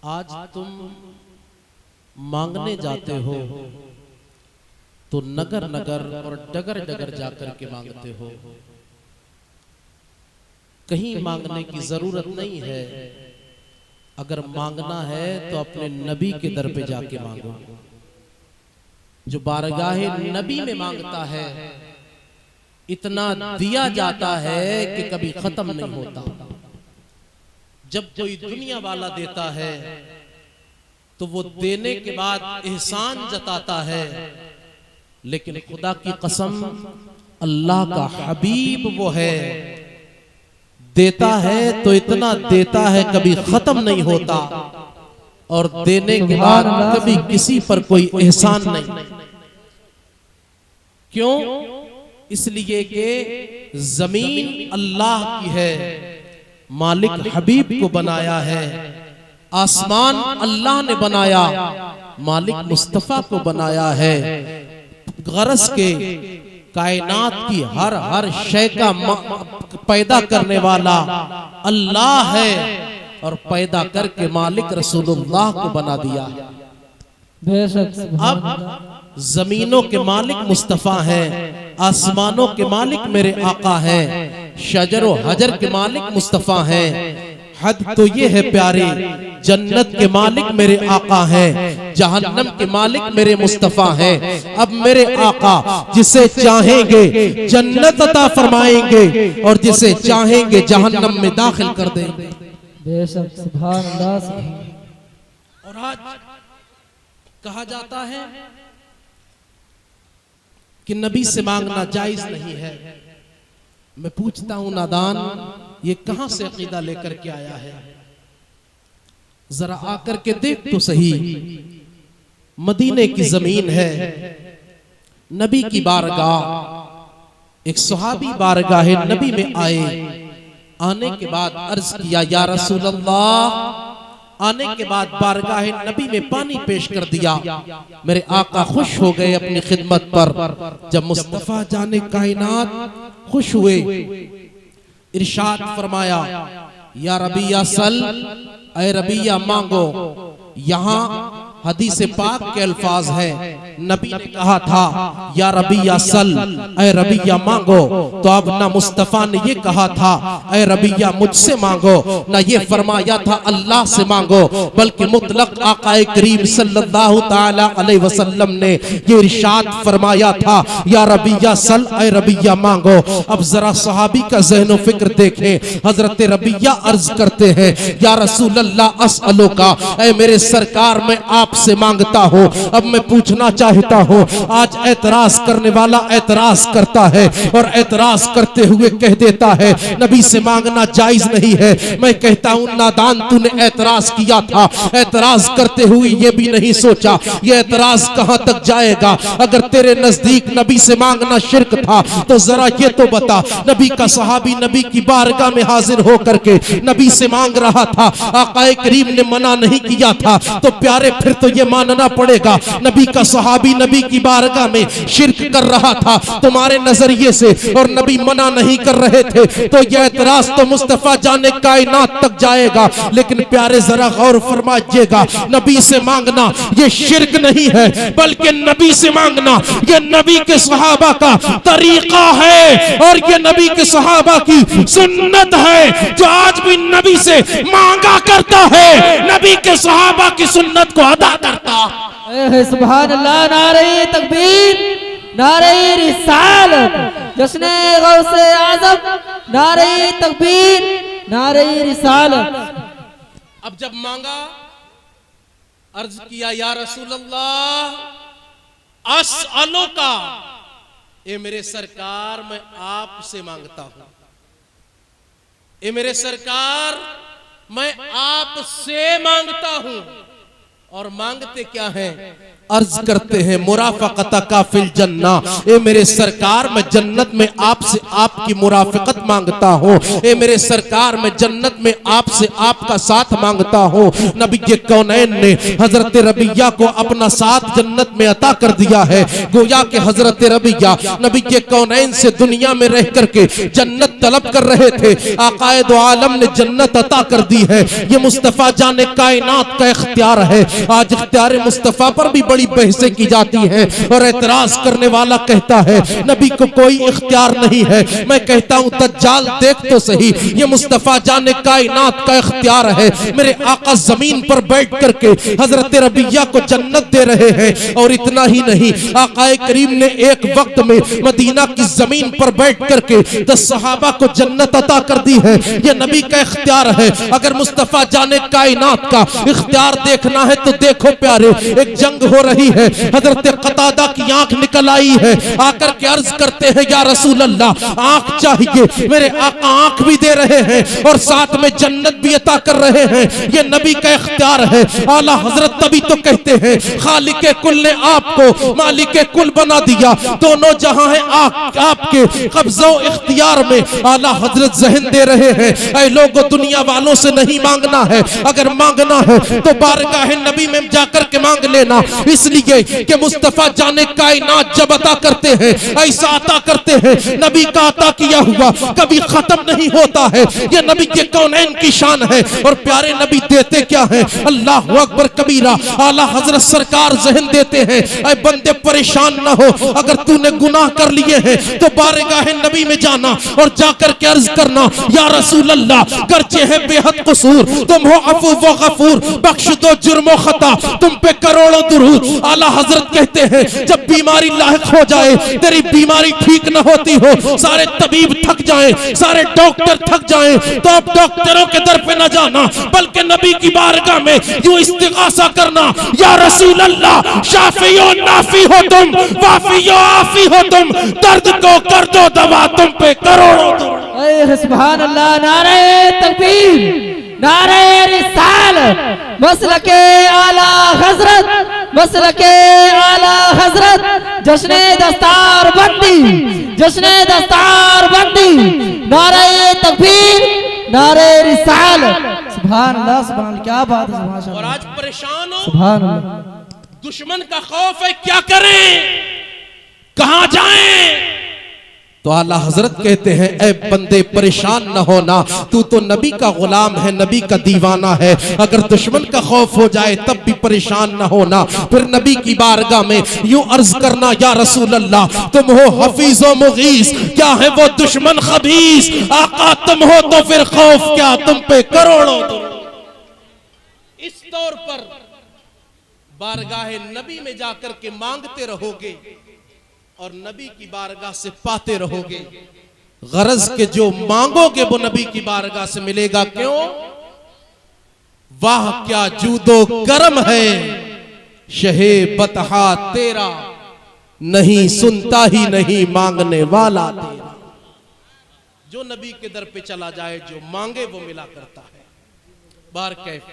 आज तुम मांगने जाते हो तो नगर नगर और डगर डगर जाकर के मांगते हो। कहीं मांगने की जरूरत नहीं है। अगर मांगना है तो अपने नबी के दर पे जाके मांगो। जो बारगाहे नबी में मांगता है इतना दिया जाता है कि कभी खत्म नहीं होता। जब कोई दुनिया वाला देता है तो वो देने के बाद एहसान जताता है, लेकिन खुदा की कसम अल्लाह का हबीब वो है, देता है तो इतना देता है कभी खत्म नहीं होता, और देने के बाद कभी किसी पर कोई एहसान नहीं। क्यों? इसलिए कि जमीन अल्लाह की है, मालिक हबीब को बनाया है। आसमान अल्लाह ने बनाया, मालिक मुस्तफा को बनाया है। गरज के कायनात की हर शय का पैदा करने वाला अल्लाह है, और पैदा करके मालिक रसूलुल्लाह को बना दिया। अब जमीनों के मालिक मुस्तफा हैं, आसमानों के मालिक मेरे आका हैं, शजरो हजर के मालिक मुस्तफा हैं। हद तो ये है प्यारे, जन्नत के मालिक मेरे आका हैं, जहन्नम के मालिक मेरे मुस्तफा हैं। अब मेरे आका जिसे चाहेंगे जन्नत अता फरमाएंगे, और जिसे चाहेंगे जहन्नम में दाखिल कर देंगे। बेशक सुभान अल्लाह। और आज कहा जाता है कि नबी से मांगना जायज नहीं है। मैं पूछता हूं नादान, ये कहां से अकीदा लेकर के आया है? जरा आकर के देख तो सही। मदीने की जमीन है, नबी की बारगाह। एक सहाबी बारगाह नबी में आए, आने के बाद अर्ज किया या रसूल अल्लाह। आने के बाद बारगाह नबी में पानी पेश कर दिया। मेरे आका खुश हो गए अपनी खिदमत पर। जब मुस्तफा जाने कायनात खुश हुए, इरशाद फरमाया या रबिया सल, ऐ रबिया मांगो। यहाँ हदीस पाक के अल्फाज हैं, नबी ने कहा था या रबिया सल, ऐ रबिया मांगो। तो अब ना मुस्तफा ने ये कहा था ऐ रबिया मुझसे मांगो, ना ये फरमाया था अल्लाह से मांगो, बल्कि मुतलक आकाए करीम सल्लल्लाहु ताला अलैहि वसल्लम ने ये इरशाद फरमाया था या रबिया सल, ऐ रबिया मांगो। अब जरा सहाबी का ज़हन फिक्र देखें। हजरत रबिया अर्ज करते हैं या रसूल अल्लाह अस्अलु का, ऐ मेरे सरकार मैं आपसे मांगता हूँ। अब मैं पूछना चाहता हूँ, आज एतराज करने वाला एतराज करता है और एतराज करते हुए कह देता है नबी से मांगना जायज नहीं है। मैं कहता हूँ नादान, तूने एतराज किया था, एतराज करते हुए ये भी नहीं सोचा ये एतराज कहाँ तक जाएगा। अगर तेरे नजदीक नबी से मांगना शिर्क था तो जरा ये तो बता, नबी का सहाबी नबी की बारगाह में हाजिर होकर के नबी से मांग रहा था, आकाए करीम ने मना नहीं किया था, तो प्यारे फिर तो ये मानना पड़ेगा नबी का सहाबी नबी की बारगाह में शिर्क कर रहा था तुम्हारे नजरिए से, और नबी मना नहीं कर रहे थे, तो यह एतराज तो मुस्तफा जाने कायनात तक जाएगा। लेकिन प्यारे जरा गौर फरमाइएगा, नबी से मांगना ये शिर्क नहीं है, बल्कि नबी से मांगना ये नबी के सहाबा का तरीका है, और ये नबी के सहाबा की सुन्नत है। जो आज भी नबी से मांगा करता है, नबी के सहाबा की सुन्नत को अदा करता। सुभान अल्लाह, नारे तकबीर, नारे रिसालत, जश्ने गौसे आज़म, नारे तकबीर, नारे रिसालत। अब जब मांगा, अर्ज किया या रसूल अल्लाह अस्अलु का, ए मेरे सरकार मैं आपसे मांगता हूं। ए मेरे सरकार मैं आपसे मांगता हूं। और मांगते क्या हैं? अर्ज करते हैं मुराफकता का फिल जन्ना, ए मेरे सरकार मैं जन्नत में आपसे आपकी मुराफकत मांगता हूँ। ए मेरे सरकार मैं जन्नत में आपसे आपका साथ मांगता हूँ। नबी के कौनैन ने हजरत रबिया को अपना साथ जन्नत में अता कर दिया है। गोया के हजरत रबिया नबी के कौनैन से दुनिया में रह करके जन्नत तलब कर रहे थे, आकाए दो आलम ने जन्नत अता कर दी है। ये मुस्तफा जाने कायनात का इख्तियार है। आज इख्तियार मुस्तफा पर भी बड़ी बहसें की जाती हैं और एतराज करने वाला कहता है नबी को कोई इख्तियार नहीं है। मैं कहता हूं दज्जाल देख तो सही, ये मुस्तफा जाने कायनात का इख्तियार है। मेरे आका जमीन पर बैठ करके हजरत रबिया को जन्नत दे रहे हैं। और इतना ही नहीं, आकाए करीम ने एक वक्त में मदीना की जमीन पर बैठ करके 10 सहाबा को जन्नत अता कर दी है। ये नबी का इख्तियार है। अगर मुस्तफा जाने कायनात का इख्तियार देखना है तो देखो प्यारे, एक जंग हो रही है। हजरत कतादा की आंख निकल आई है। आकर के अर्ज करते हैं या रसूल अल्लाह आंख चाहिए। मेरे आका आंख भी दे रहे हैं और साथ में जन्नत भी अता कर रहे हैं। ये नबी का इख्तियार है। आला हजरत तभी तो कहते हैं खालिके कुल ने आपको मालिके कुल बना दिया। दोनों जहां है आपके कब्जो इख्तियार में। आला हजरत जहन दे रहे हैं ऐ लोगों दुनिया वालों से नहीं मांगना है, अगर मांगना है तो बारगाह नबी में जाकर के मांग लेना। इसलिए कि मुस्तफा जाने कायनात जब अता करते हैं ऐसा अता करते हैं, नबी का अता किया हुआ कभी खत्म नहीं होता है। ये नबी के कौनैन की शान है। और प्यारे नबी देते क्या है, अल्लाह अकबर कबीरा। आला हजरत सरकार जहन देते हैं ऐ बंदे परेशान ना हो, अगर तूने गुनाह कर लिए हैं तो बारगाह नबी में जाना और जाकर के अर्ज करना या रसूल अल्लाह गर्चे है बेहद कसूर, तुम हो अफू व गफूर, बख्श दो जुर्म व खता, तुम पे करोड़ों दुरूद। आला हजरत कहते हैं जब बीमारी लाहिक हो जाए, तेरी बीमारी ठीक न होती हो, सारे तबीब थक जाएं, सारे डॉक्टर थक जाएं, तो अब डॉक्टरों के दर पे न जाना बल्कि नबी की बारगाह में यूं इस्तिगासा करना या रसूल अल्लाह शाफियो नाफी हो तुम, वाफियो आफी हो तुम, दर्द को कर दो दवा, तुम पे करोड़ों दुरूद। सुभान अल्लाह, नारे तकबीर, नारे रिसालत, मसलके आला हजरत, मसलके आला हजरत, जश्ने दस्तार बंदी, जश्ने दस्तार बंदी, नारे तकबीर, नारे रिसालत। सुभान अल्लाह, सुभान अल्लाह, क्या बात है माशाअल्लाह। और आज परेशान हो, सुभान अल्लाह, दुश्मन का खौफ है, क्या करें, कहां जाएं? तो आला हजरत कहते हैं ऐ बंदे परेशान न होना, तू तो नबी का गुलाम है, नबी का दीवाना है। अगर दुश्मन का खौफ हो जाए तब भी परेशान न होना। फिर नबी की बारगाह में यूं अर्ज करना या रसूल अल्लाह तुम हो हफीज व मुगीस, क्या है वो दुश्मन खबीस, आका तुम हो तो फिर खौफ क्या, तुम पे करोड़ों दुरूद। इस तौर पर बारगाह नबी में जाकर के मांगते रहोगे और नबी की बारगाह से पाते रहोगे। गरज के जो मांगोगे वो नबी की बारगाह से मिलेगा। क्यों? वाह क्या जूदो करम है शहे बतहा तेरा, नहीं सुनता ही नहीं मांगने वाला तेरा। जो नबी के दर पे चला जाए, जो मांगे वो मिला करता है। बार कैफ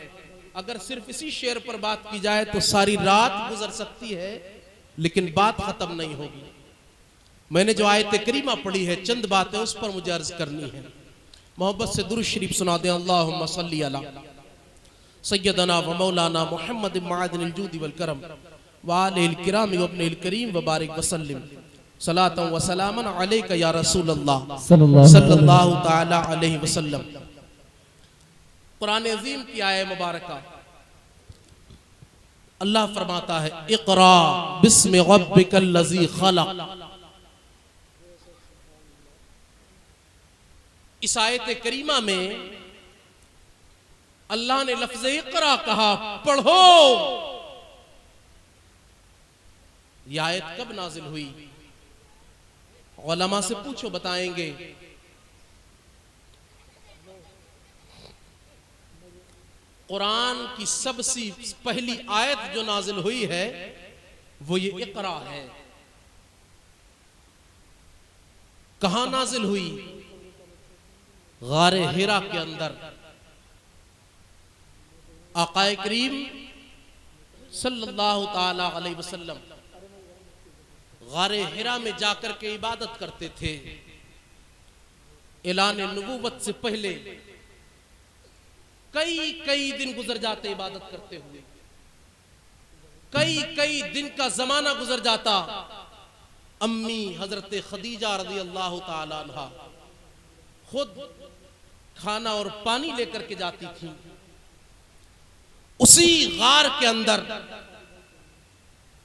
अगर सिर्फ इसी शेर पर बात की जाए तो सारी रात गुजर सकती है, लेकिन बात खत्म नहीं होगी। मैंने जो आयत करीमा पढ़ी है, चंद बातें उस पर मुझे अर्ज करनी है। मोहब्बत से दुरूद शरीफ सुना दे। अल्लाहुम्मा सल्ली अला सय्यदना व मौलाना मुहम्मद मादिनिल जूदी वल करम व आलिहिल किराम व इब्निल करीम व बारिक व सल्लिम सलातन व सलामन अलैका या रसूल अल्लाह सल्लल्लाहु तआला अलैहि वसल्लम। कुरान अजीम की आयत मुबारका अल्लाह फरमाता है इक़रा बिस्मि रब्बिकल लज़ी खलक़। इस आयत करीमा में अल्लाह ने लफ्ज़ इक़रा कहा, पढ़ो। यह आयत कब नाजिल हुई? उलमा से पूछो, बताएंगे। कुरान की सबसे पहली आयत जो नाजिल हुई है वो ये इक़रा है। कहां नाजिल हुई? गारे हिरा के अंदर। आकाए करीम सल्लल्लाहु ताला अलैहि वसल्लम गारे हिरा में जाकर के इबादत करते थे। ऐलान नबूवत से पहले कई कई दिन गुजर जाते इबादत करते हुए, कई कई दिन का जमाना गुजर जाता। अम्मी हजरत खदीजा रज़ी अल्लाह ताला अन्हा खुद खाना और पानी लेकर के जाती थी। उसी गार के अंदर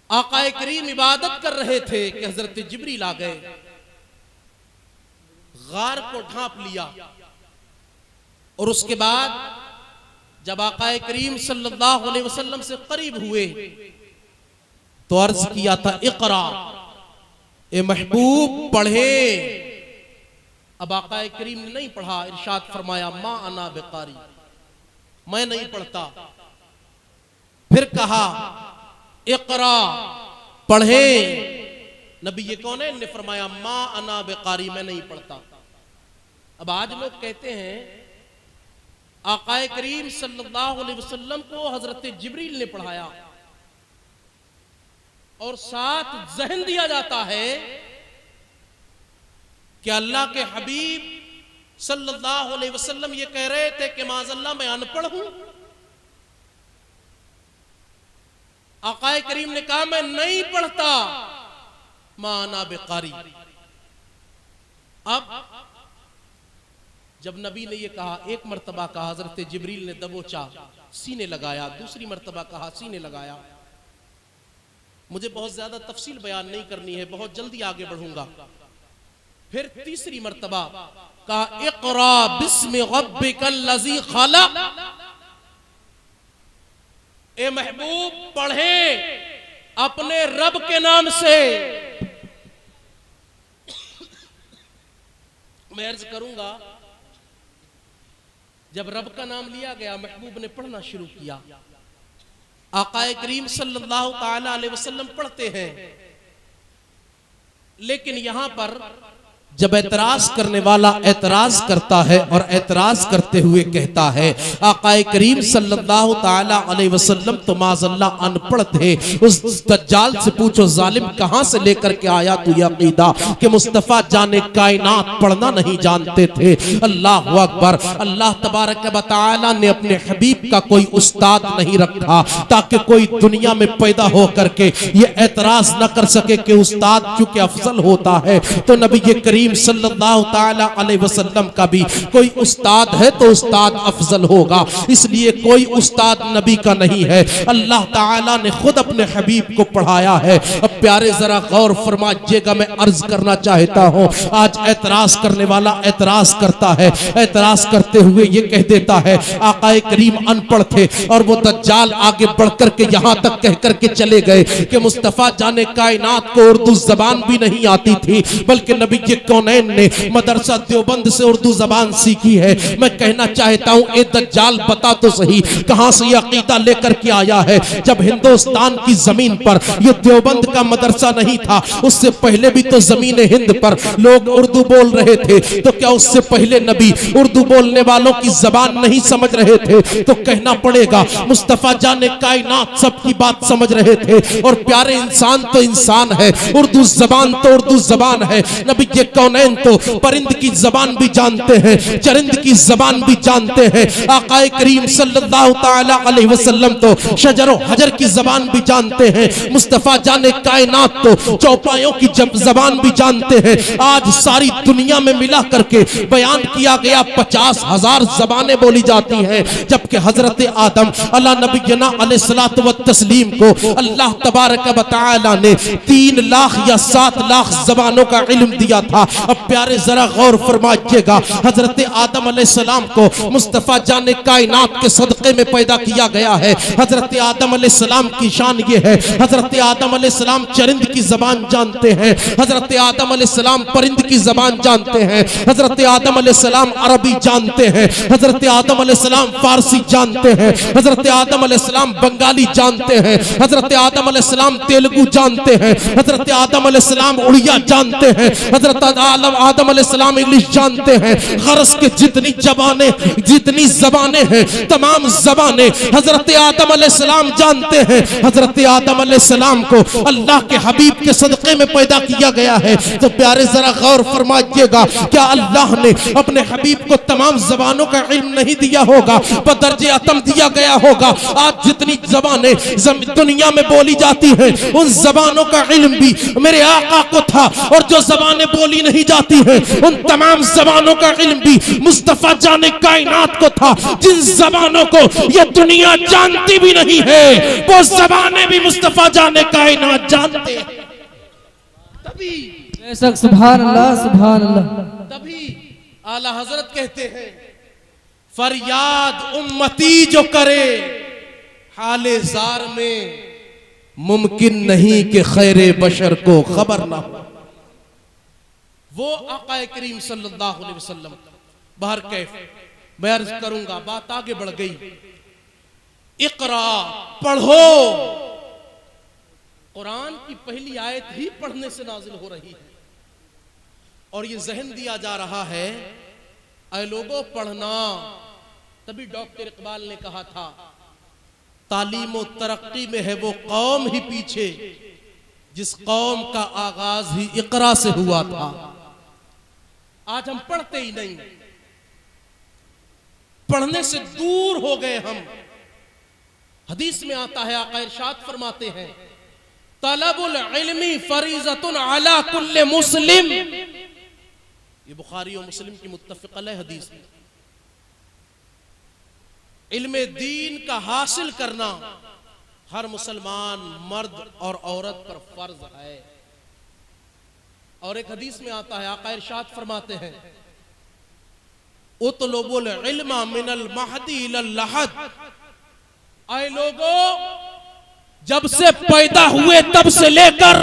आकाए करीम इबादत कर रहे थे कि हजरत जिब्रील आ गए, गार को ढांप लिया और उसके बाद जब आकाए करीम सल्लल्लाहु अलैहि वसल्लम से करीब हुए तो अर्ज किया था, इक़रा ए महबूब पढ़े। अब आकाए करीम ने नहीं पढ़ा, इरशाद फरमाया मा अना बेकारी, मैं नहीं पढ़ता। फिर कहा इक़रा पढ़े। नबी ये कौन है? ने फरमाया मा अना बेकारी, मैं नहीं पढ़ता। अब आज लोग कहते हैं आकाए करीम सल्लल्लाहु अलैहि वसल्लम को हजरत जिब्रील ने पढ़ाया और साथ जहन दिया जाता है कि अल्लाह के हबीब सल्लल्लाहु अलैहि वसल्लम ये कह रहे थे कि माज़अल्लाह मैं अनपढ़ हूं। आकाए करीम ने कहा मैं नहीं पढ़ता, माना बेकारी। अब जब नबी ने यह कहा, एक मर्तबा कहा, हजरत जिब्रील ने दबोचा, सीने लगाया, दूसरी मर्तबा कहा, सीने लगाया। मुझे बहुत ज्यादा तफसील बयान नहीं करनी है, बहुत जल्दी आगे बढ़ूंगा। फिर तीसरी मर्तबा कहा इक़रा बिस्मि रब्बिकल्लज़ी खलक़, ए महबूब पढ़े अपने रब के नाम से। मैं अर्ज करूंगा, जब रब का नाम लिया गया महबूब ने पढ़ना शुरू किया। आकाए करीम सल्लल्लाहु ताला अलैहि वसल्लम पढ़ते हैं, लेकिन यहां पर जब एतराज करने वाला एतराज करता है और एतराज करते हुए कहता है आकाए करीम सल्लल्लाहु ताला अलैहि वसल्लम तो माज़अल्लाह अनपढ़ थे। उस दज्जाल से पूछो जालिम कहां से लेकर के आया तू ये अकीदा कि मुस्तफा जाने कायनात पढ़ना नहीं जानते थे। अल्लाह अकबर। अल्लाह तबारक व तआला ने अपने हबीब का कोई उस्ताद नहीं रखा ताकि कोई दुनिया में पैदा हो करके ये एतराज न कर सके कि उस्ताद चूंकि अफजल होता है तो नबी करीम सल्लल्लाहु ताला अलैहि वसल्लम का भी कोई उस्ताद है तो उस्ताद अफजल होगा, इसलिए कोई उस्ताद नबी का नहीं है। अल्लाह ताला ने खुद अपने हबीब को पढ़ाया है। अब प्यारे जरा गौर फरमाइएगा, मैं अर्ज करना चाहता हूँ, आज एतराज करने वाला एतराज करता है, एतराज करते हुए ये कह देता है आकाए करीम अनपढ़ थे और वो दज्जाल आगे बढ़कर के यहाँ तक कह करके चले गए कि मुस्तफा जाने कायनात को उर्दू जबान भी नहीं आती थी, बल्कि नबी के कौनैन ने मदरसा देवबंद से उर्दू जबान सीखी है। मैं कहना चाहता हूं ए दज्जाल बता तो सही कहां से ये अकीदा लेकर के आया है। जब हिंदुस्तान की जमीन पर ये देवबंद का मदरसा नहीं था, उससे पहले भी तो जमीन हिंद पर लोग उर्दू बोल रहे थे, तो क्या उससे पहले नबी उर्दू बोलने वालों की जबान नहीं समझ रहे थे? तो कहना पड़ेगा मुस्तफा जाने कायनात सबकी बात समझ रहे थे। और प्यारे इंसान तो इंसान है, उर्दू जबान तो उर्दू जबान है। नबी के कौनैन तो परिंद की जबान भी जानते हैं, चरिंद की जबान भी जानते हैं। आकाए करीम सल्लल्लाहु ताला अलैहि वसल्लम तो शजर हजर की जबान भी जानते हैं। मुस्तफा जाने कायनात तो चौपायों की जबान भी जानते हैं। आज सारी दुनिया में मिला करके बयान किया गया 50,000 जबानें बोली जाती हैं, जबकि हजरत आदम अला नबीना अलैहिस्सलातु व तस्लीम को अल्लाह तबारक व तआला ने 3 लाख या 7 लाख जबानों का इल्म दिया था। अब प्यारे जरा गौर फरमाइएगा, हजरत आदम अलैहिस्सलाम को मुस्तफा जाने कायनात के सदक़े में पैदा किया गया है। हजरत आदम अलैहिस्सलाम की शान ये है, हजरत आदम अलैहिस्सलाम चरिंद की जबान जानते हैं, हजरत आदम अलैहिस्सलाम परिंद की जबान जानते हैं, हजरत आदम अलैहिस्सलाम अरबी जानते हैं, हजरत आदम अलैहिस्सलाम फारसी जानते हैं, हजरत आदम अलैहिस्सलाम बंगाली जानते हैं, हजरत आदम अलैहिस्सलाम तेलुगु जानते हैं, हजरत आदम अलैहिस्सलाम उड़िया जानते हैं, हजरत आलम आदम अलैहिस्सलाम इंग्लिश जानते हैं, गरज के जितनी जबानें हैं तमाम जबानें हजरत आदम अलैहिस्सलाम जानते हैं। हजरत आदम अलैहिस्सलाम को अल्लाह के हबीब के सदक़े में पैदा किया गया है। तो प्यारे जरा गौर फरमाइएगा, क्या अल्लाह ने अपने हबीब को तमाम जबानों का इल्म नहीं दिया होगा, बदर्जे अतम दिया गया होगा। आज जितनी जबानें दुनिया में बोली जाती हैं उन जबानों का इल्म भी मेरे आका को था, और जो जबानें बोली नहीं जाती हैं उन तमाम जबानों का इल्म भी मुस्तफा जाने कायनात को था। जिन जबानों को ये दुनिया जानती भी नहीं है वो जबानें भी मुस्तफा जाने कायनात जानते हैं। तभी बेशक सुभान अल्लाह सुभान अल्लाह। तभी आला हजरत कहते हैं, फरियाद उम्मती जो करे हाले जार में मुमकिन नहीं कि खैरे बशर को खबर ना हो। वो आका करीम सल्लल्लाहु अलैहि वसल्लम बाहर कैफ मैं अर्ज करूंगा, बात आगे बढ़ गई। इकरा पढ़ो, कुरान की पहली आयत ही पढ़ने से नाजिल हो रही है, और ये जहन दिया जा रहा है ऐ लोगों पढ़ना। तभी डॉक्टर इकबाल ने कहा था, तालीम और तरक्की में है वो कौम ही पीछे जिस कौम का आगाज ही इकरा से हुआ था। आज हम पढ़ते ही नहीं, पढ़ने से दूर हो गए हम। हदीस में आता है, आका इरशाद फरमाते हैं, तलबुल इल्मी फरीज़तुन अला कुल्ले मुस्लिम। ये बुखारी और मुस्लिम की मुत्तफ़िक़ अलैह हदीस है। इल्मे दीन का हासिल करना हर मुसलमान मर्द और औरत पर फर्ज है। और एक हदीस में आता है, आका इरशाद फरमाते हैं, उतलुबुल इल्मा मिनल महदी इलल लहद। आए लोगों, जब से पैदा हुए तब से लेकर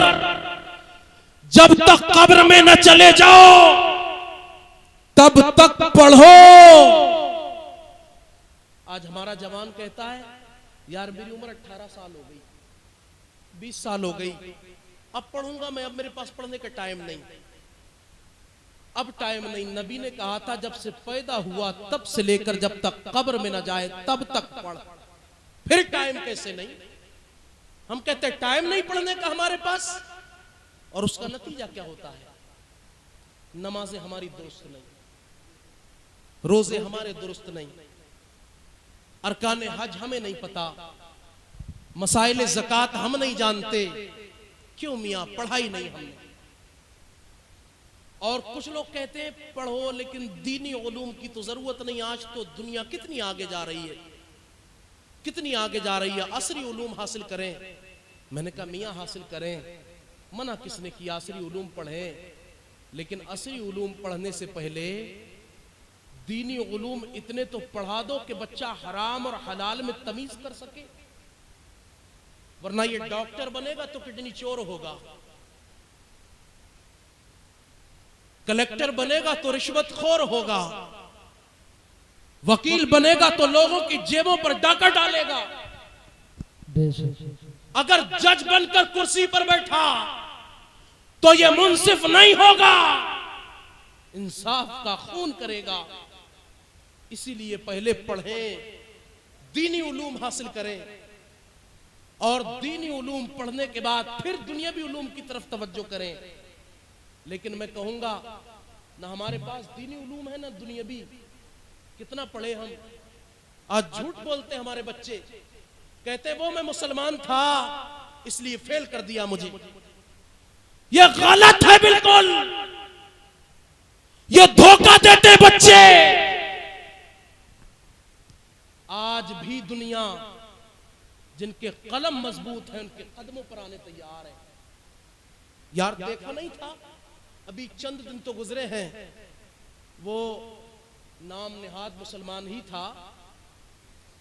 जब तक कब्र में न चले जाओ तब तक पढ़ो। आज हमारा जवान कहता है, यार मेरी उम्र 18 साल हो गई, 20 साल हो गई, अब पढ़ूंगा मैं, अब मेरे पास पढ़ने का टाइम नहीं, अब टाइम नहीं। नबी ने कहा था, जब से पैदा हुआ तब से लेकर जब तक कब्र में न जाए तब तक पढ़। फिर टाइम कैसे नहीं? हम कहते हैं टाइम नहीं पढ़ने का हमारे पास, और उसका नतीजा क्या होता है? नमाजें हमारी दुरुस्त नहीं, रोजे हमारे दुरुस्त नहीं, अरकाने हज हमें नहीं पता, मसाइल ज़कात हम नहीं जानते। क्यों मियाँ? पढ़ाई नहीं हमने। और कुछ लोग कहते हैं पढ़ो, लेकिन दीनी उलूम की तो जरूरत नहीं। आज तो दुनिया कितनी आगे जा रही है, कितनी आगे जा रही है, असरी उलूम हासिल करें। मैंने कहा मियाँ हासिल करें, मना किसने किया? असरी उलूम पढ़ें, लेकिन असरी उलूम पढ़ने से पहले दीनी उलूम इतने तो पढ़ा दो कि बच्चा हराम और हलाल में तमीज कर सके। वरना ये डॉक्टर बनेगा तो किडनी चोर होगा, कलेक्टर बनेगा तो रिश्वतखोर होगा, वकील बनेगा तो लोगों की जेबों पर डाका डालेगा। अगर जज बनकर कुर्सी पर बैठा तो ये मुंसिफ नहीं होगा, इंसाफ का खून करेगा। इसीलिए पहले पढ़ें, दीनी उलूम हासिल करें, और दीनी उलूम पढ़ने के बाद फिर दुनियावी उलूम की तरफ तवज्जो करें। लेकिन मैं कहूंगा, ना हमारे पास दीनी उलूम है ना दुनियावी। कितना पढ़े हम? आज झूठ बोलते हमारे बच्चे, कहते वो मैं मुसलमान था इसलिए फेल कर दिया मुझे। ये गलत है बिल्कुल, ये धोखा देते बच्चे। आज भी दुनिया जिनके कलम मजबूत है उनके कदमों पर आने तैयार है। यार देखा नहीं था, अभी चंद दिन तो गुजरे हैं, वो नाम निहाद मुसलमान ही था,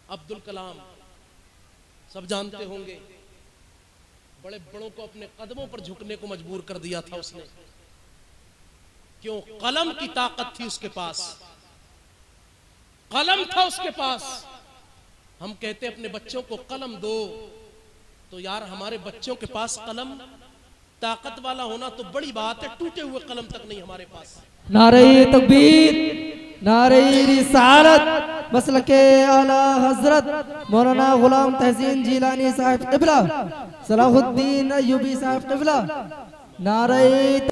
अब्दुल कलाम, सब जानते होंगे। बड़े बड़ों को अपने कदमों पर झुकने को मजबूर कर दिया था उसने। क्यों? कलम की ताकत थी उसके पास, कलम था उसके पास। हम कहते अपने बच्चों को कलम दो, तो यार हमारे बच्चों के पास कलम ताकत वाला होना तो बड़ी बात है, टूटे हुए कलम तक नहीं हमारे पास। नारे तकबीर, नारे रिसालत, मसलके आला हजरत मौलाना गुलाम तहसीन जिलानी साहिब क़िबला, सलाहुद्दीन अय्यूबी साहिब क़िबला, नारे।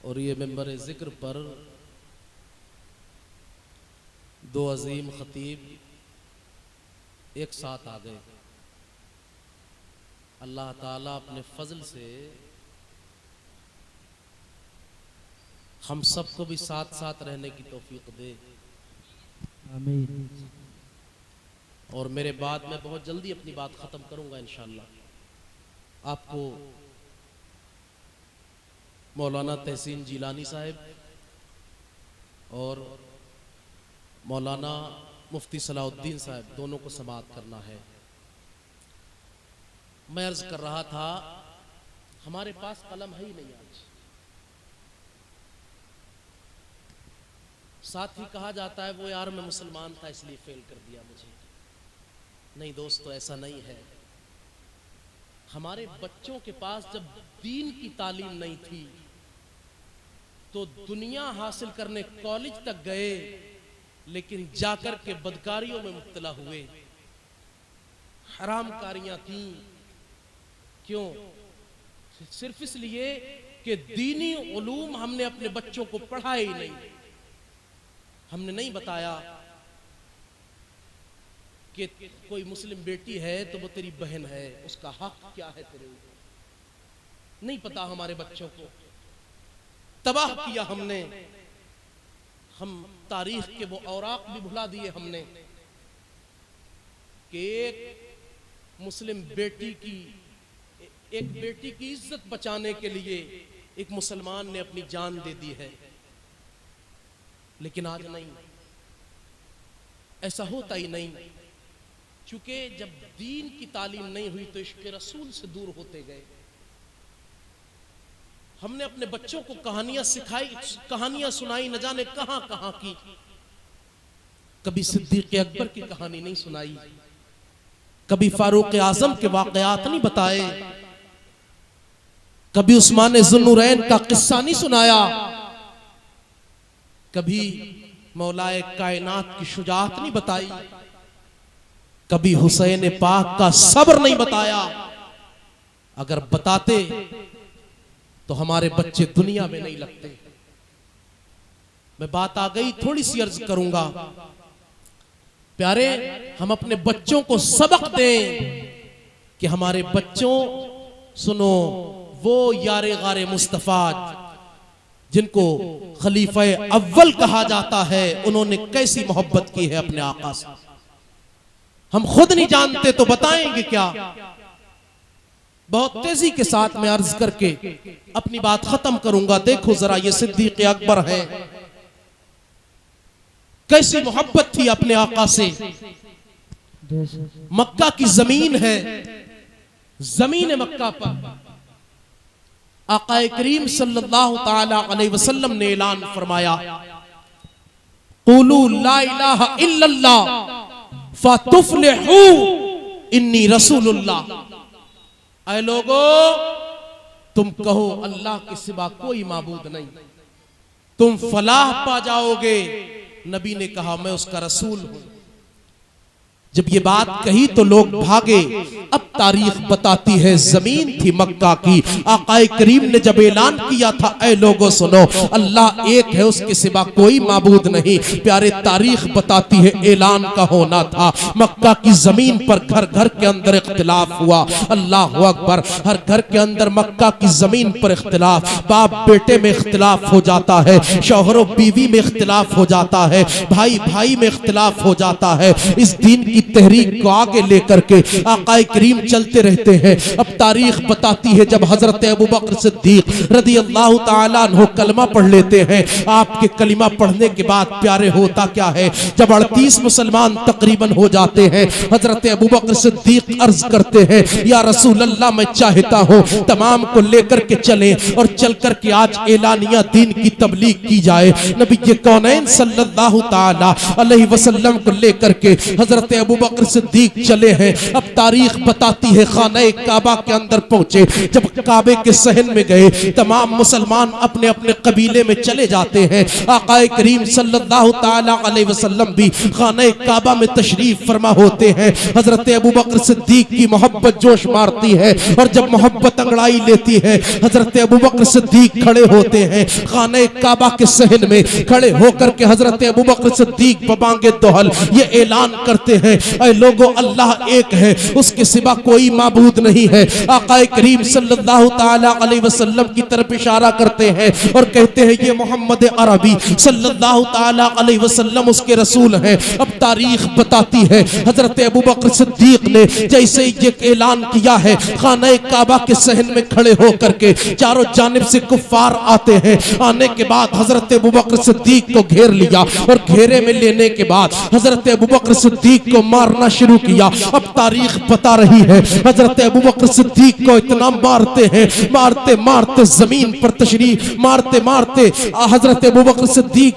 और ये मेंबर जिक्र पर दो अजीम खतीब एक साथ आ गए। अल्लाह ताला अपने फजल से हम सबको भी साथ साथ रहने की तौफीक दे, आमीन। और मेरे बाद मैं बहुत जल्दी अपनी बात खत्म करूंगा इंशाअल्लाह। आपको मौलाना तहसीन जिलानी साहब और मौलाना मुफ्ती सलाहुद्दीन साहब दोनों को समाअत करना है। मैं अर्ज कर रहा था, हमारे पास कलम है ही नहीं आज। साथ ही कहा जाता है वो यार मैं मुसलमान था इसलिए फेल कर दिया मुझे। नहीं दोस्तों, ऐसा नहीं है। हमारे बच्चों के पास जब दीन की तालीम नहीं थी तो दुनिया हासिल करने कॉलेज तक गए, लेकिन जाकर के बदकारियों में मुब्तला हुए, हरामकारियां थी। क्यों? सिर्फ इसलिए कि दीनी उलूम हमने अपने बच्चों को पढ़ाया ही नहीं। हमने नहीं बताया कि कोई मुस्लिम बेटी है तो वो तेरी बहन है, उसका हक क्या है तेरे ऊपर। नहीं पता हमारे बच्चों को, तबाह किया हमने। हम तारीख के वो औराक भी भुला दिए हमने कि एक मुस्लिम बेटी की, एक बेटी की इज्जत बचाने के लिए एक मुसलमान ने अपनी जान दे दी है। लेकिन आज नहीं, ऐसा होता ही नहीं। क्योंकि जब दीन की तालीम नहीं हुई तो इश्क़ रसूल से दूर होते गए। हमने अपने बच्चों को कहानियां सिखाई, कहानियां सुनाई, न जाने कहां कहां की। कभी सिद्दीक़ अकबर की कहानी नहीं सुनाई, कभी फारूक आजम के वाक़यात नहीं बताए, कभी उस्मान ज़ुन्नुरैन का किस्सा नहीं सुनाया, कभी मौलाए कायनात की शुजाअत नहीं बताई, कभी हुसैन पाक का सब्र नहीं बताया। अगर बताते तो हमारे बच्चे दुनिया में नहीं लगते। मैं बात आ गई, थोड़ी सी अर्ज करूंगा। प्यारे, हम अपने बच्चों को सबक दें कि हमारे बच्चों, सुनो, वो यारे गारे मुस्तफा जिनको खलीफा अव्वल कहा जाता है, उन्होंने कैसी मोहब्बत की है अपने आका से। हम खुद नहीं जानते तो बताएंगे क्या। बहुत तेजी के साथ मैं अर्ज करके अपनी बात खत्म करूंगा। देखो जरा, ये सिद्दीक़ अकबर है, कैसी मोहब्बत थी अपने आका से। मक्का की जमीन है, जमीन मक्का पर आका करीम सल्लल्लाहु ताला अलैहि वसल्लम ने ऐलान फरमाया, क़ुलू ला इलाहा इल्लल्लाह फतुफ्लिहू इन्नी रसूलुल्लाह। ऐ लोगो, तुम कहो अल्लाह के सिवा कोई माबूद नहीं, तुम फलाह पा जाओगे। नबी ने कहा मैं उसका रसूल हूं। जब ये बात कही तो लोग भागे। अब तारीख बताती है जमीन थी मक्का की। आकाए करीम ने जब ऐलान किया था, ऐ लोगों सुनो, अल्लाह एक है, उसके सिवा कोई माबूद नहीं। प्यारे, तारीख बताती है ऐलान का होना था। मक्का की जमीन पर घर घर के अंदर इख्तिलाफ हुआ। अल्लाह अकबर। हर घर के अंदर मक्का की जमीन पर इख्तिलाफ, बाप बेटे में इख्तिलाफ हो जाता है, शौहरों बीवी में इख्तिलाफ हो जाता है, भाई भाई में इख्तिलाफ हो जाता है। इस दीन की तहरीक को आगे लेकर के आकाए करीम चलते रहते हैं। अब तारीख बताती है, जब हजरत अबू बकर सिद्दीक रज़ी अल्लाह ताला अन्हु कलमा पढ़ लेते हैं, आपके कलिमा पढ़ने के बाद प्यारे होता क्या है, जब 38 मुसलमान तकरीबन हो जाते हैं, हजरत अबू बकर सिद्दीक अर्ज करते हैं, या रसूल अल्लाह, मैं चाहता हूँ तमाम को लेकर के चले और चल कर के आज एलानिया दीन की तबलीग की जाए। नबी ये कौनैन सल्लल्लाहु ताला अलैहि वसल्लम को लेकर के हजरत अबू बकर सिद्दीक चले हैं। अब तारीख बताती है खाने काबा के अंदर पहुंचे, जब काबे के सहन में गए, तमाम मुसलमान अपने अपने कबीले में चले जाते हैं। आकाए करीम सल्लल्लाहु ताला अलैहि वसल्लम भी खाने काबा में तशरीफ फरमा होते हैं। हजरत अबू बकर सिद्दीक की मोहब्बत जोश मारती है और जब मोहब्बत अंगड़ाई लेती है, हजरत अबू बकर सिद्दीक खड़े होते हैं खाने काबा के सहन में। खड़े होकर के हजरत अबू बकर सिद्दीक बबांगे दोहल ये ऐलान करते हैं, ऐ लोगो अल्लाह एक है, उसके सिवा कोई माबूद नहीं है। आकाए करीम सल्लल्लाहु ताला अलैहि वसल्लम की तरफ इशारा करते हैं और कहते हैं ये मोहम्मद अरबी सल्लल्लाहु ताला अलैहि वसल्लम उसके रसूल हैं। अब तारीख बताती है हजरत अबू बकर सिद्दीक ने जैसे ये ऐलान किया है, खाने काबा के सहन में खड़े होकर के चारों जानिब से कुफ्फार आते हैं। आने के बाद हजरत अबू बकर सिद्दीक को घेर लिया और घेरे में लेने के बाद हजरत अबू बकर सिद्दीक को मारना शुरू किया। अब तारीख बता रही है हजरत अबू बकर सिद्दीक को इतना मारते हैं, मारते मारते जमीन पर तशरीफ, मारते मारते हजरत अबू बकर सिद्दीक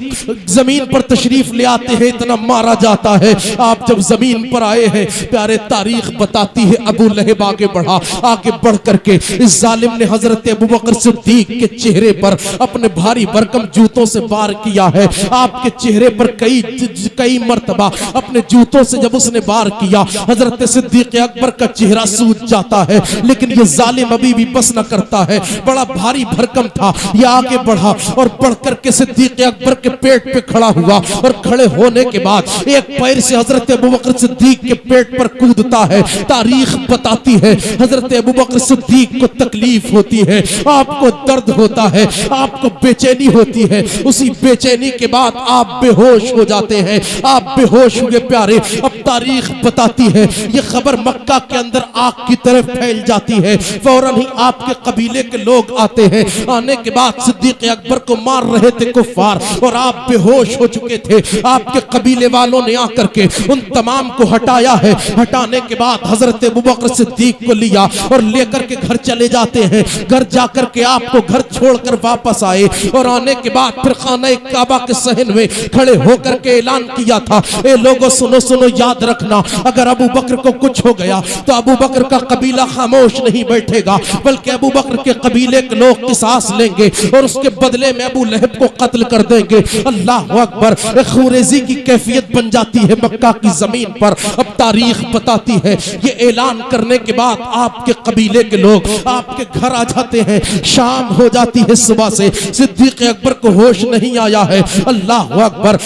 जमीन पर तशरीफ ले आते हैं, इतना मारा जाता है। आप जब जमीन पर आए हैं प्यारे, तारीख बताती है अबू लहब आगे बढ़ा, आगे बढ़ करके इस जालिम ने हजरत अबू बकर सिद्दीक के चेहरे पर अपने भारी भरकम जूतों से वार किया है। आपके चेहरे पर कई मर्तबा अपने जूतों से जब उसने वार किया, हजरत सिद्दीक अकबर का चेहरा सूज जाता है, लेकिन ये जालिम अभी भी बस न करता है। बड़ा भारी भरकम था, ये आगे बढ़ा और बढ़ करके सिद्दीक अकबर के पेट पे खड़ा हुआ और खड़े होने के बाद एक पैर से हजरत अबू बकर सिद्दीक के पेट पर कूदता है। तारीख बताती है हजरत अबू बकर सिद्दीक को तकलीफ होती है, आपको दर्द होता है, आपको बेचैनी होती है। उसी बेचैनी के बाद आप बेहोश हो जाते हैं। आप बेहोश हुए प्यारे, अब तारीख बताती है ये खबर मक्का के अंदर आग की तरफ फैल जाती है। फौरन ही आपके कबीले के लोग आते हैं। आने के बाद सिद्दीक अकबर को मार रहे थे कुफ्फार और आप बेहोश हो चुके थे। आपके कबीले वालों ने आकर के उन तमाम को हटाया है। हटाने के बाद हजरत अबू बकर सिद्दीक को लिया और लेकर के घर चले जाते हैं। घर जाकर के आपको घर छोड़कर वापस आए और आने के बाद फिर खाने काबा के सहन में खड़े होकर के ऐलान किया था, ए लोगों सुनो सुनो, याद रखना अगर अबू बकर को कुछ हो गया तो अबू बकर का कबीला खामोश नहीं बैठेगा, बल्कि अबू बकर के कबीले के लोग किसास लेंगे और उसके बदले में अबू लहब को कत्ल कर देंगे। अल्लाह अकबर, खुरेजी की कैफियत बन जाती है मक्का की जमीन पर। अब तारीख बताती है ये ऐलान करने के बाद आपके कबीले के लोग आपके घर आ जाते हैं। शाम हो जाती है, सुबह से सिद्दीक अकबर को होश नहीं आया है। अल्लाह अकबर,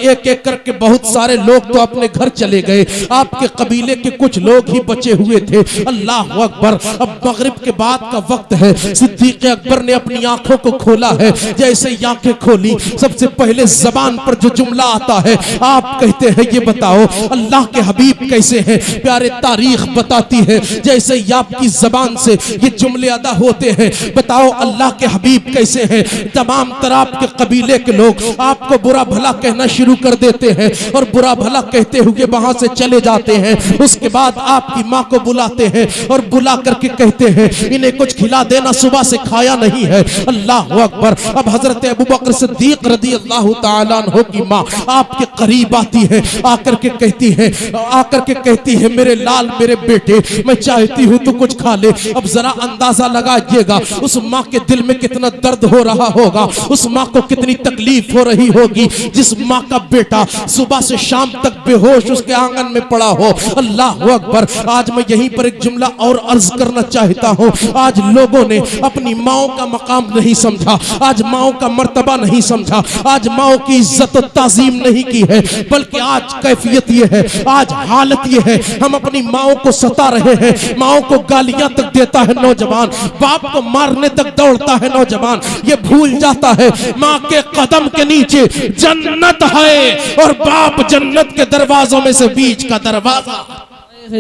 एक एक करके बहुत सारे लोग तो अपने घर चले गए, आपके कबीले के कुछ लोग ही बचे हुए थे। अल्लाह अकबर, अब मगरिब के बाद का वक्त है। सिद्दीक अकबर ने अपनी आंखों को खोला है। जैसे ही आंखें खोली, सबसे पहले जबान पर जो जुमला आता है, आप कहते हैं ये बताओ अल्लाह के हबीब कैसे हैं। प्यारे, तारीख बताती है जैसे ही आपकी जबान से ये जुमले अदा होते हैं, बताओ अल्लाह के हबीब कैसे हैं, तमाम तरह के कबीले के लोग आपको बुरा भला कहना शुरू कर देते हैं और बुरा भला कहते हुए वहां से चले जाते हैं। उसके बाद आपकी माँ को बुलाते हैं और बुला करके कहते हैं इन्हें कुछ खिला देना, सुबह से खाया नहीं है। अल्लाह अकबर, अब हजरत अबू बकर सिद्दीक रज़ी अल्लाह तआला अन्हु की माँ आपके करीब आती है, आकर के कहती है मेरे लाल, मेरे बेटे, मैं चाहती हूँ तू कुछ खा ले। अब जरा अंदाजा लगाइएगा उस माँ के दिल में कितना दर्द हो रहा होगा, उस माँ को कितनी तकलीफ हो रही होगी जिस माँ का बेटा सुबह से शाम तक बेहोश उसके आंगन में पड़ा हो। अल्लाह अकबर, आज मैं यहीं पर एक जुमला और अर्ज करना चाहता हूँ। आज लोगों ने अपनी माओ का मकाम नहीं समझा, आज माओ का मर्तबा नहीं समझा, आज माओ की इज्जत और ताजीम नहीं की है, बल्कि आज कैफियत ये है, आज हालत ये है, हम अपनी माओ को सता रहे हैं। माओ को गालियां तक देता है नौजवान, बाप को मारने तक दौड़ता है नौजवान। ये भूल जाता है माँ के कदम के नीचे जन्नत है और बाप जन्नत के दरवाजों में से बीच का दरवाजा।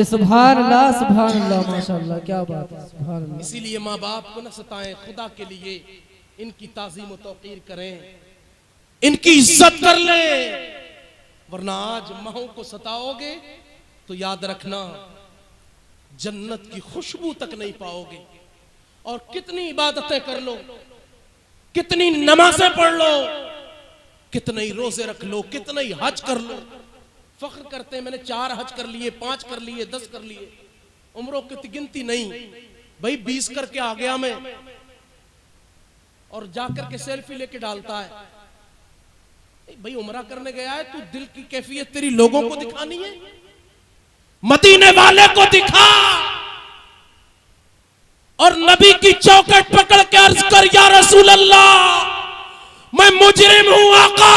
सुभान अल्लाह, माशाअल्लाह, क्या बात है, सुभान अल्लाह। इसीलिए माँ बाप को न सताएं, खुदा के लिए इनकी ताज़ीम और तौक़ीर करें, इनकी इज्जत कर लें, वरना आज माओ को सताओगे तो याद रखना जन्नत की खुशबू तक नहीं पाओगे। और कितनी इबादतें कर लो, कितनी नमाजें पढ़ लो, कितने रोजे रख लो, कितने हज कर लो, फख्र करते हैं मैंने 4 हज कर लिए, 5 कर लिए, 10 कर लिए, उम्रों की गिनती नहीं भाई, 20 करके आ गया मैं, और जाकर के सेल्फी लेके डालता है। भाई उम्रा करने गया है, तू दिल की कैफियत तेरी लोगों को दिखानी है, मदीने वाले को दिखा, और नबी की चौखट पकड़ के अर्ज कर, या रसूल अल्लाह मैं मुजरिम हूं आका,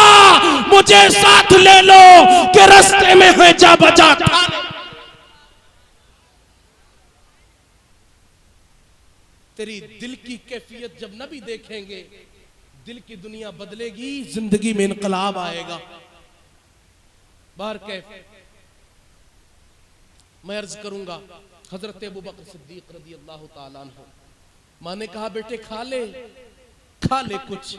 मुझे साथ ले लो कि रास्ते में है जा बजा खाने। तेरी दिल की कैफियत जब नबी देखेंगे, दिल की दुनिया बदलेगी, जिंदगी में इनकलाब आएगा। बाहर कैफ मैं अर्ज करूंगा, हजरत अबू बकर सिद्दीक रज़ी अल्लाह ताला अन्हु, माँ ने कहा बेटे खा ले कुछ।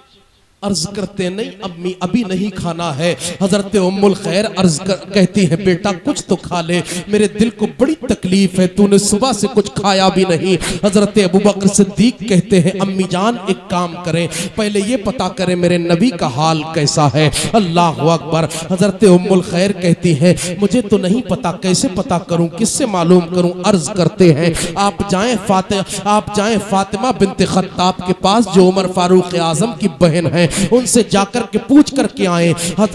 अर्ज करते नहीं अम्मी अभी नहीं खाना है। हजरत उम्मुल खैर कहती है बेटा कुछ तो खा ले, मेरे दिल को बड़ी तकलीफ है, तूने सुबह से कुछ खाया भी नहीं। हजरत अबू बकर सिद्दीक कहते हैं अम्मी जान एक काम करें, पहले ये पता करें मेरे नबी का हाल कैसा है। अल्लाह अकबर। हजरत उम्मुल खैर कहती है मुझे तो नहीं पता, कैसे पता करूं, किससे मालूम करूं। अर्ज करते हैं आप जाएं फातिमा बिन्त खत्ताब के पास जो उमर फारूक आजम की बहन है, उनसे जाकर के पूछ करके आए।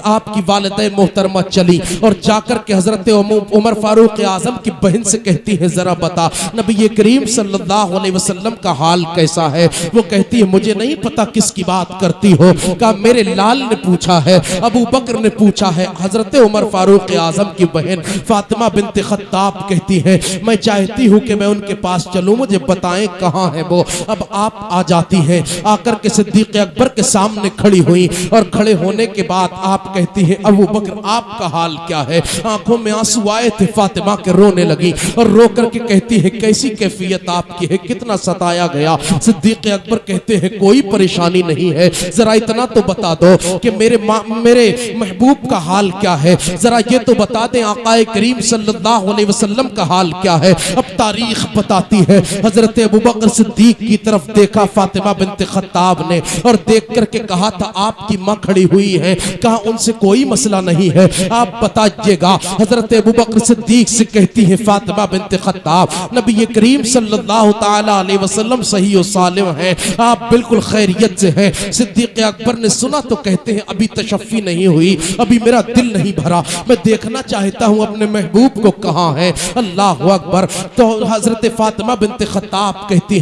आपकी वालिदा मोहतरमा चली और जाकर के हजरत उमर फारूक आजम की बहन से कहती है जरा बता नबी करीम सल्लल्लाहु अलैहि वसल्लम का हाल कैसा है। वो कहती है मुझे नहीं पता किसकी बात करती हो। कहा मेरे लाल ने पूछा है, अबू बकर ने पूछा है। हजरत उमर फारूक आजम की बहन फातिमा बिन्त खत्ताब कहती है मैं चाहती हूँ कि मैं उनके पास चलूं, मुझे बताएं कहाँ है वो। अब आप आ जाती है, आकर के सिद्दीक अकबर के सामने खड़ी हुई और खड़े होने के बाद आप कहती है अबू बकर आपका हाल क्या है। आंखों में आंसू आए थे, फातिमा के रोने लगी और रो करके कहती है कैसी कैफियत आपकी है, कितना सताया गया। सिद्दीक अकबर कहते हैं कोई परेशानी नहीं है, जरा इतना तो बता दो कि मेरे महबूब का हाल क्या है, जरा ये तो बता दें आकाए करीम सल्लल्लाहु अलैहि वसल्लम का हाल क्या है। अब तारीख बताती है हजरत अबू बकर सिद्दीक की तरफ देखा फातिमा बिन्त खत्ताब ने और देख करके कहा था आपकी मां खड़ी हुई है, कहा उनसे कोई मसला नहीं है, आप बताइएगा। हजरत अबू बकर सिद्दीक से कहती है फातिमा बिन्त खत्ताब नबी करीम सल्लल्लाहु ताला अलैहि वसल्लम सही और सालिम हैं, आप बिल्कुल खैरियत से हैं। सिद्दीक अकबर ने सुना तो कहते हैं अभी तशफ़ी नहीं हुई, अभी मेरा दिल नहीं भरा, मैं देखना चाहता हूं अपने महबूब को कहां है। अल्लाह अकबर। तो हजरत फातिमा बिन्त खत्ताब कहती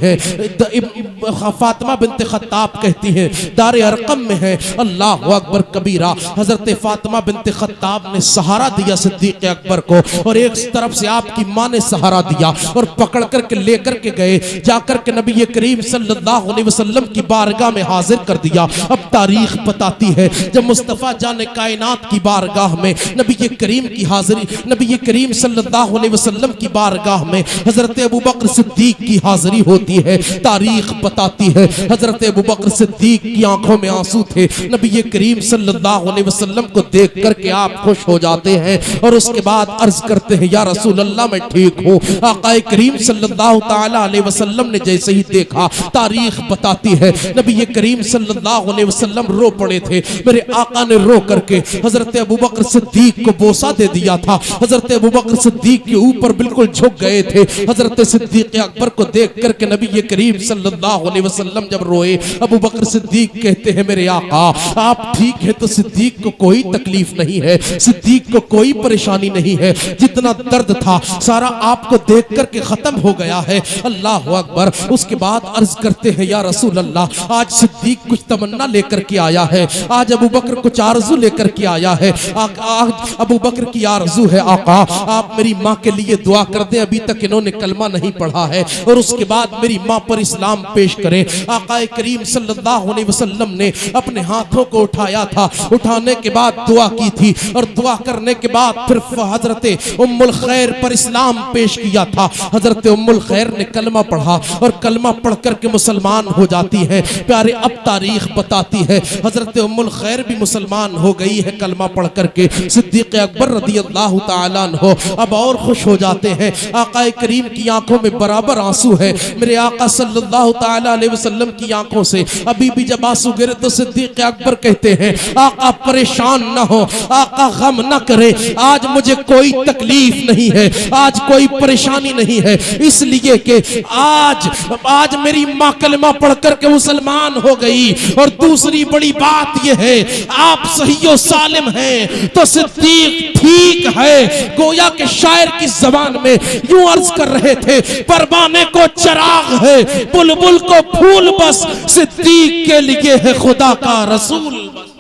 है दार अरकम में है। अल्लाह अकबर कबीरा। हजरत फातिमा बिन्त खत्ताब ने सहारा दिया सिद्दीक अकबर को और एक तरफ से आपकी मां ने सहारा दिया और पकड़ करके लेकर के गए, जाकर के नबी करीम सल्लल्लाहु अलैहि वसल्लम की बारगाह में हाजिर कर दिया। अब तारीख बताती है जब मुस्तफा जाने कायनात की बारगाह में नबी करीम की हाजिरी, नबी करीम सल्लल्लाहु अलैहि वसल्लम की बारगाह में हजरत अबू बकर सिद्दीक की हाजिरी होती है। तारीख बताती है हजरत अबू बकर सिद्दीक की आंखों में आंसू थे। नबी करीम सल्लल्लाहु अलैहि वसल्लम को देख करके आप खुश हो जाते हैं और उसके बाद अर्ज करते हैं या रसूल अल्लाह मैं ठीक हूँ। आकाए करीम सल्लल्लाहु ताला अलैहि वसल्लम ने जैसे ही देखा, तारीख बताती है नबी करीम सल्लल्लाहु अलैहि वसल्लम रो पड़े थे। मेरे आका ने रो करके हजरत अबू बकर सिद्दीक को बोसा दे दिया था। हजरत अबू बकर सिद्दीक के ऊपर बिल्कुल झुक गए थे। हजरत सिद्दीक अकबर को देख करके नबी करीम सल्लल्लाहु अलैहि वसल्लम जब रोए, अबू बकर सिद्दीक कहते हैं मेरे आका आप ठीक है तो सिद्दीक को कोई तकलीफ नहीं है, सिद्दीक को कोई परेशानी नहीं है, जितना दर्द था सारा आपको देख करके खत्म हो गया है। अल्लाह अकबर। उसके बाद अर्ज करते हैं या रसूल अल्लाह आज सिद्दीक कुछ तमन्ना लेकर के आया है, आज अबू बकर कुछ आरजू लेकर के आया है। आज अबू बकर की आरजू है आका आप मेरी माँ के लिए दुआ कर दें, अभी तक इन्होंने कलमा नहीं पढ़ा है, और उसके बाद मेरी माँ पर इस्लाम पेश करें। आकाए करीम सल्लल्लाहु अलैहि वसल्लम ने अपने हाथों को उठाया था, उठाने के बाद दुआ की थी और दुआ करने के बाद फिर हजरत उम्मुल खैर पर इस्लाम पेश किया था। हजरत उम्मुल खैर ने कलमा पढ़ा और कलमा पढ़ करके मुसलमान हो जाती है। प्यारे अब तारीख बताती है हजरत उम्मुल खैर भी मुसलमान हो गई है कलमा पढ़ करके। सिद्दीक अकबर रज़ी अल्लाह ताला अन्हु अब और खुश हो जाते हैं। आकाए करीम की आंखों में बराबर आंसू है। मेरे आका सल्लल्लाहु ताला अलैहि वसल्लम की आंखों से अभी भी जब आंसू गिर हजरत सिद्दीक अकबर कहते हैं आका परेशान ना हो, आका गम ना करे, आज मुझे कोई तकलीफ नहीं है, आज कोई परेशानी नहीं है, इसलिए कि आज मेरी माँ कलमा पढ़ करके मुसलमान हो गई। और दूसरी बड़ी बात यह है आप सही व सालिम हैं तो सिद्दीक ठीक है। गोया के शायर की जबान में यूं अर्ज कर रहे थे परवाने को चराग है, बुलबुल को फूल, बस सिद्दीक के लिए है खुदा का रसूल बस।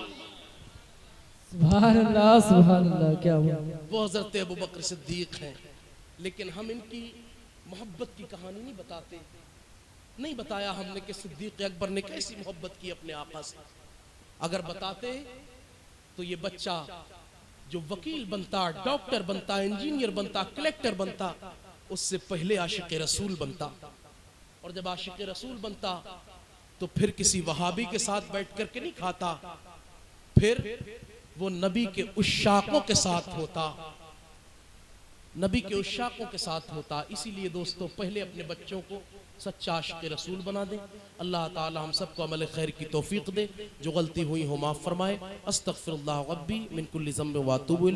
सुभान अल्लाह क्या बात। वो हजरत अबू बकर सिद्दीक हैं, लेकिन हम इनकी मोहब्बत की कहानी नहीं बताते। नहीं बताया हमने कि सिद्दीक अकबर ने कैसी मोहब्बत की अपने आका से। अगर बताते तो ये बच्चा जो वकील बनता, डॉक्टर बनता, इंजीनियर बनता, कलेक्टर बनता, उससे पहले आशिक रसूल बनता। और जब आशिक रसूल बनता तो फिर किसी वहाबी के साथ बैठ करके नहीं खाता, फिर वो नबी के उशाकों के साथ होता, नबी के उशाकों के साथ होता। इसीलिए दोस्तों पहले अपने बच्चों को सच्चा आशिक रसूल बना दें। अल्लाह ताला हम सबको अमल खैर की तौफीक दे, जो गलती हुई हो माफ फरमाए। अस्तगफिरुल्लाह रब्बी मिन कुल्ली ज़ंब व अतूबु इलैह।